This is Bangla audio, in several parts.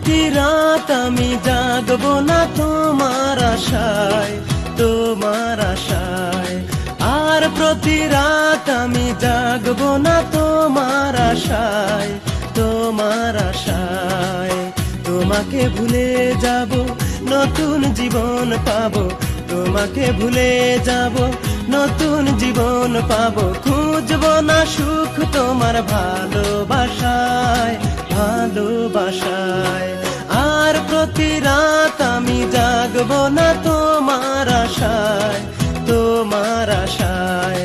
প্রতি রাত আমি জাগবো না তোমার আশায়, তোমার আশায়। আর প্রতি রাত আমি জাগবো না তোমার আশায়, তোমার আশায়। তোমাকে ভুলে যাব, নতুন জীবন পাবো, তোমাকে ভুলে যাব, নতুন জীবন পাবো। খুঁজবো না সুখ তোমার ভালোবাসায়, ভালোবাসায়। আর প্রতি রাত আমি জাগবো না তোমার আশায়, তোমার আশায়।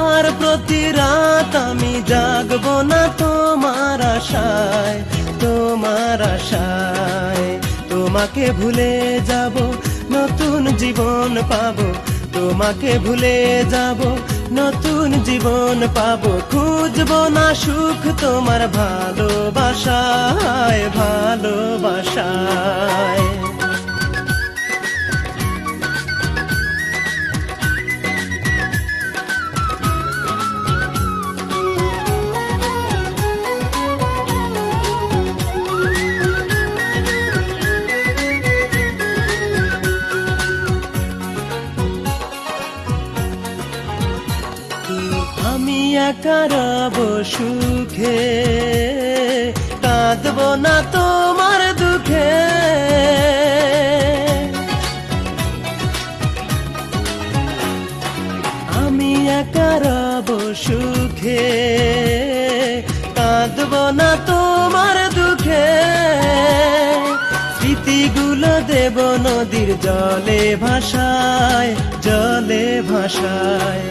আর প্রতি রাত আমি জাগবো না তোমার আশায়, তোমার আশায়। তোমাকে ভুলে যাব, নতুন জীবন পাবো, তোমাকে ভুলে যাব, নতুন জীবন পাবো। খুঁজবো না সুখ তোমার ভালোবাসায়, ভালোবাসায়। আমি একা রব সুখে, কাঁদবো না তোমার দুঃখে। আমি একা রব সুখে, কাঁদবো না তোমার দুঃখে। স্মৃতিগুলো দেব নদীর জলে ভাসায়, জলে ভাসায়।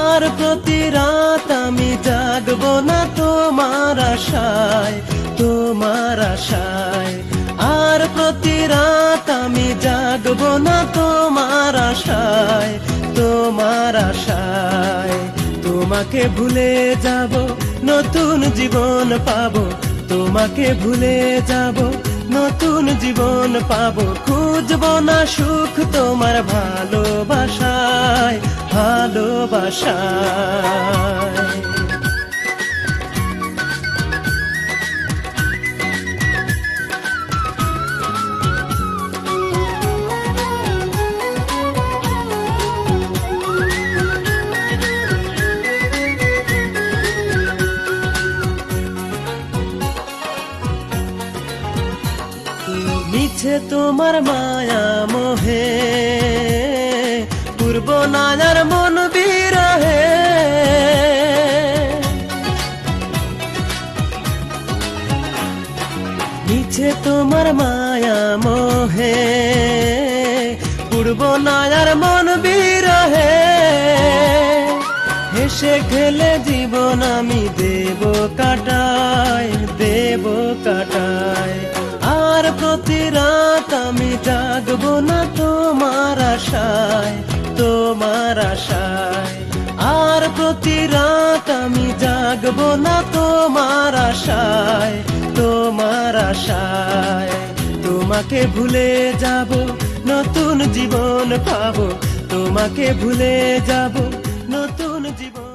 আর প্রতি রাত আমি জাগবো না তোমার আশায়, তোমার আশায়। আর প্রতি রাত আমি জাগবো না তোমার আশায়, তোমার আশায়। তোমাকে ভুলে যাব, নতুন জীবন পাবো, তোমাকে ভুলে যাব, নতুন জীবন পাবো। খুঁজবো না সুখ তোমার ভালোবাসায়, ভালোবাসায়। মিছে তোমার মায়া মোহে, পূর্ব নাজার মন বিরহে। মিছে তোমার মায়া মোহে, পূর্ব নাজার মন বিরহে। হেসে খেলে জীবন আমি দেব কাটায়, দেব কাটায়। আর প্রতি রাত আমি জাগবো না তোমার আশায়, তোমার আশায়। আর প্রতি রাত আমি জাগবো না তোমার আশায়, তোমার আশায়। তোমাকে ভুলে যাব, নতুন জীবন পাবো, তোমাকে ভুলে যাব, নতুন জীবন।